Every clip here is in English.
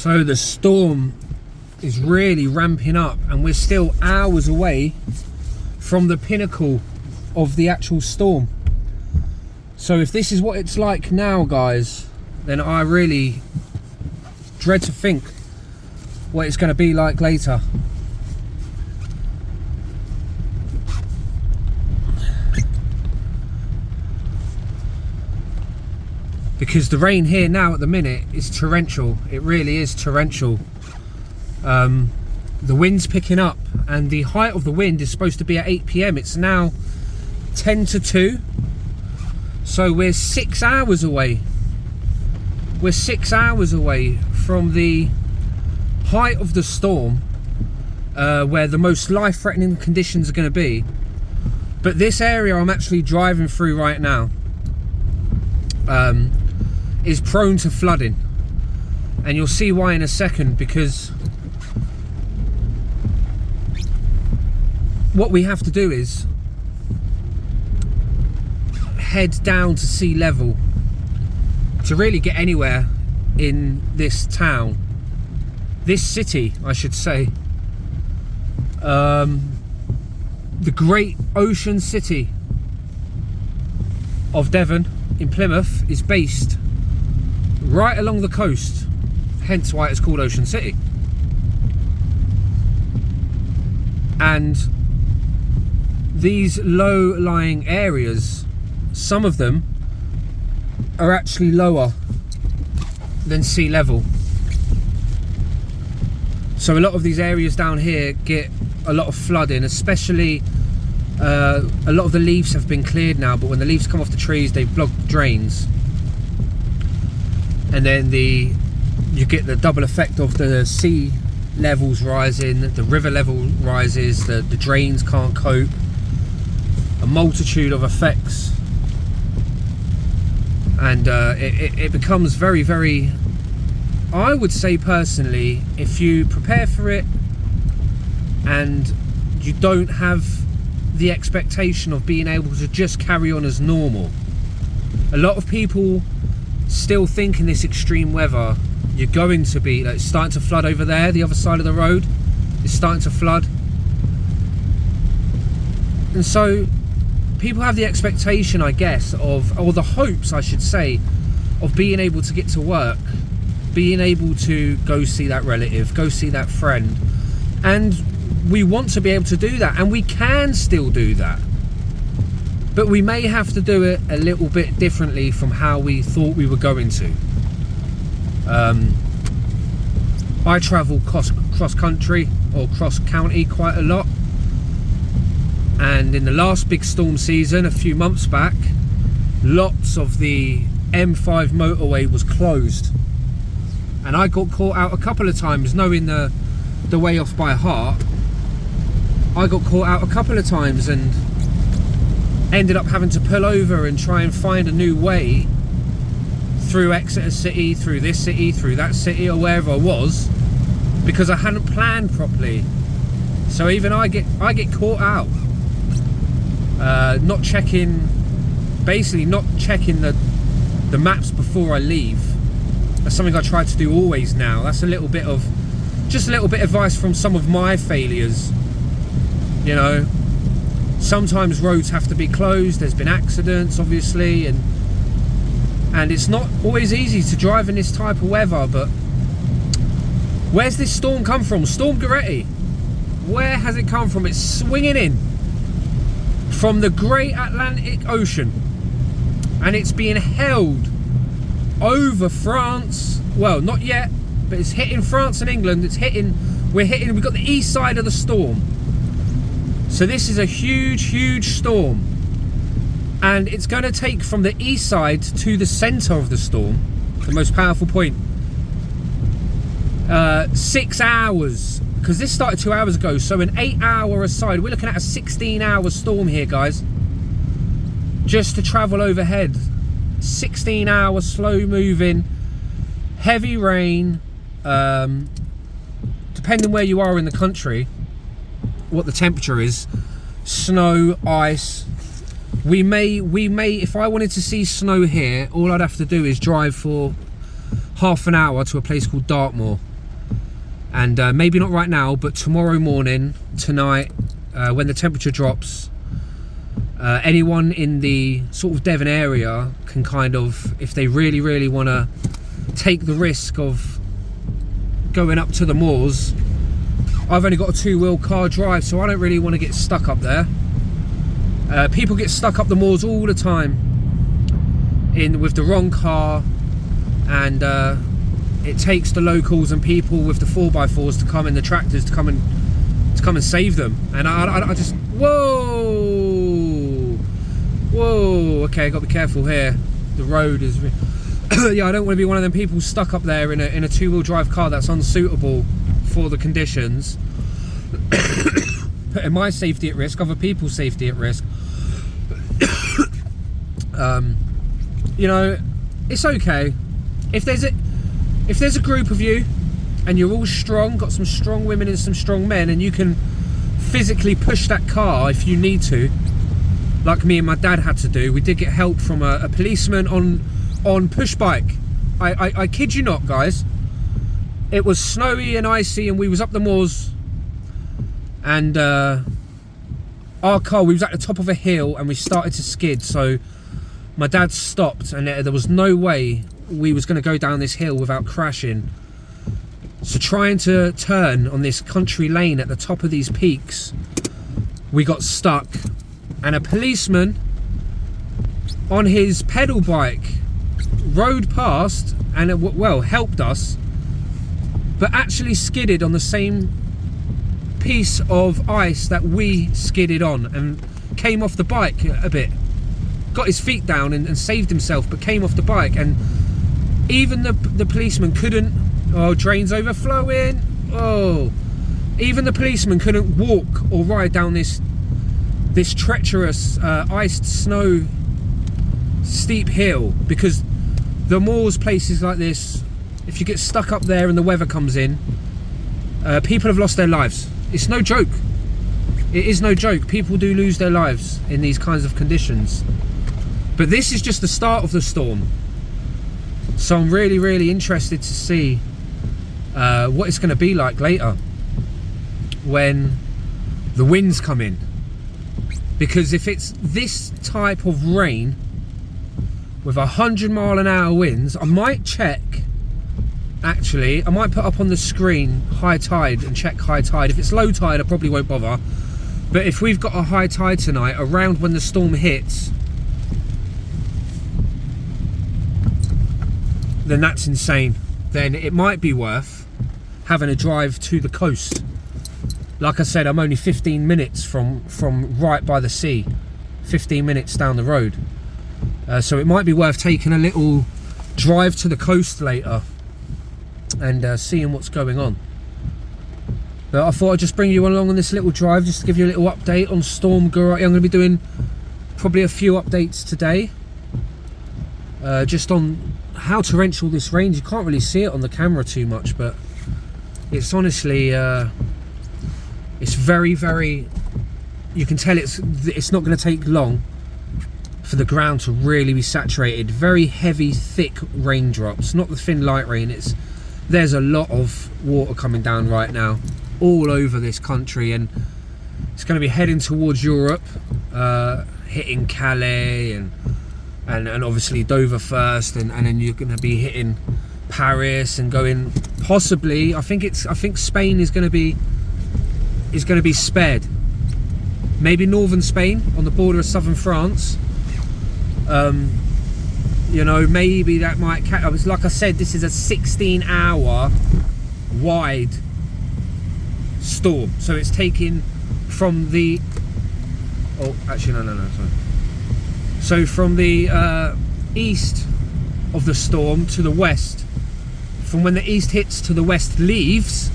So the storm is really ramping up, and we're still hours away from the pinnacle of the actual storm. So if this is what it's like now, guys, then I really dread to think what it's going to be like later. Because the rain here now at the minute is torrential. It really is torrential. The wind's picking up, and the height of the wind is supposed to be at 8 PM. It's now 10 to 2. So we're 6 hours away. We're 6 hours away from the height of the storm, where the most life-threatening conditions are going to be. But this area I'm actually driving through right now is prone to flooding, and you'll see why in a second, because what we have to do is head down to sea level to really get anywhere in this town, this city I should say. The great ocean city of Devon in Plymouth is based right along the coast, hence why it's called Ocean City. And these low-lying areas, some of them are actually lower than sea level. So a lot of these areas down here get a lot of flooding, especially a lot of the leaves have been cleared now, but when the leaves come off the trees, they block drains. And then you get the double effect of the sea levels rising, the river level rises, the drains can't cope, a multitude of effects, and it becomes very, very, I would say personally, if you prepare for it and you don't have the expectation of being able to just carry on as normal. A lot of people still think in this extreme weather you're going to be, like, it's starting to flood over there, the other side of the road is starting to flood, and so people have the expectation, I guess, of, or the hopes I should say, of being able to get to work, being able to go see that relative, go see that friend, and we want to be able to do that, and we can still do that, but we may have to do it a little bit differently from how we thought we were going to. I travel cross country or cross county quite a lot, and in the last big storm season a few months back, lots of the M5 motorway was closed, and I got caught out a couple of times, knowing the way off by heart. I got caught out a couple of times and ended up having to pull over and try and find a new way through Exeter City, through this city, through that city, or wherever I was, because I hadn't planned properly. So even I get caught out, not checking the maps before I leave. That's something I try to do always now. That's just a little bit of advice from some of my failures. You know, sometimes roads have to be closed, there's been accidents obviously, and it's not always easy to drive in this type of weather. But where's this storm come from? Storm Goretti, where has it come from? It's swinging in from the great Atlantic Ocean, and it's being held over France. Well, not yet, but it's hitting France and England. We've got the east side of the storm. So this is a huge storm, and it's going to take from the east side to the center of the storm, the most powerful point, 6 hours, because this started 2 hours ago. So an 8 hour aside, we're looking at a 16-hour storm here, guys, just to travel overhead. 16-hour slow moving, heavy rain, depending where you are in the country, what the temperature is, snow, ice. We may, if I wanted to see snow here, all I'd have to do is drive for half an hour to a place called Dartmoor, And maybe not right now, but tomorrow morning, tonight, when the temperature drops, anyone in the sort of Devon area can kind of, if they really want to take the risk of going up to the moors. I've only got a 2-wheel car drive, so I don't really want to get stuck up there. People get stuck up the moors all the time with the wrong car, and it takes the locals and people with the 4x4s to come in, the tractors to come and save them. And I just, whoa, okay, got to be careful here. The road is yeah, I don't want to be one of them people stuck up there in a 2-wheel drive car that's unsuitable for the conditions, putting my safety at risk, other people's safety at risk. You know, it's okay if there's a group of you and you're all strong, got some strong women and some strong men, and you can physically push that car if you need to, like me and my dad had to do. We did get help from a policeman on push bike. I kid you not, guys. It was snowy and icy, and we was up the moors, and our car, we was at the top of a hill and we started to skid, so my dad stopped, and there was no way we was going to go down this hill without crashing. So trying to turn on this country lane at the top of these peaks, we got stuck, and a policeman on his pedal bike rode past and helped us, but actually skidded on the same piece of ice that we skidded on, and came off the bike a bit, got his feet down and saved himself, but came off the bike. And even the policeman couldn't, drains overflowing, even the policeman couldn't walk or ride down this treacherous iced snow steep hill, because the moors, places like this, if you get stuck up there and the weather comes in, people have lost their lives. It's no joke. It is no joke. People do lose their lives in these kinds of conditions. But this is just the start of the storm. So I'm really interested to see what it's going to be like later when the winds come in. Because if it's this type of rain with 100-mile-an-hour winds, I might check. Actually, I might put up on the screen high tide and check high tide. If it's low tide, I probably won't bother. But if we've got a high tide tonight, around when the storm hits, then that's insane. Then it might be worth having a drive to the coast. Like I said, I'm only 15 minutes from right by the sea, 15 minutes down the road. So it might be worth taking a little drive to the coast later and seeing what's going on. But I thought I'd just bring you along on this little drive, just to give you a little update on Storm Goretti. I'm going to be doing probably a few updates today, just on how torrential this rain. You can't really see it on the camera too much, but it's honestly it's very, you can tell it's not going to take long for the ground to really be saturated. Very heavy, thick raindrops, not the thin light rain. There's a lot of water coming down right now all over this country, and it's going to be heading towards Europe, hitting Calais and obviously Dover first, and then you're going to be hitting Paris and going possibly, I think Spain is going to be spared. Maybe northern Spain on the border of southern France. You know, maybe that might catch. Like I said, this is a 16-hour wide storm, so it's taking from the sorry. So from the east of the storm to the west, from when the east hits to the west leaves,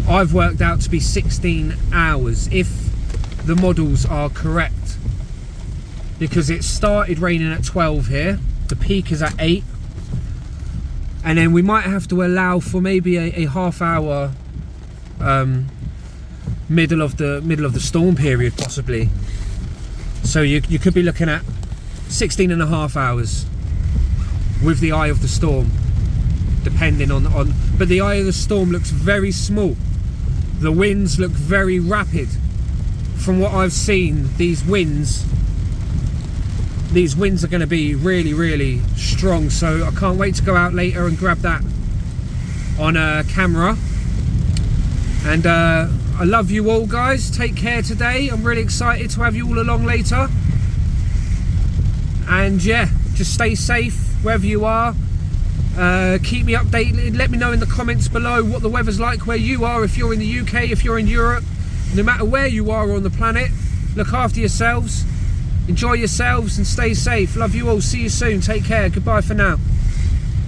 I've worked out to be 16 hours if the models are correct, because it started raining at 12 here, the peak is at 8, and then we might have to allow for maybe a half hour middle of the storm period possibly. So you could be looking at 16 and a half hours with the eye of the storm. depending on. But the eye of the storm looks very small. The winds look very rapid. From what I've seen, these winds are going to be really, really strong. So I can't wait to go out later and grab that on camera. And I love you all, guys. Take care today. I'm really excited to have you all along later. And yeah, just stay safe wherever you are. Keep me updated. Let me know in the comments below what the weather's like where you are. If you're in the UK, if you're in Europe, no matter where you are on the planet, look after yourselves, enjoy yourselves and stay safe. Love you all. See you soon. Take care. Goodbye for now.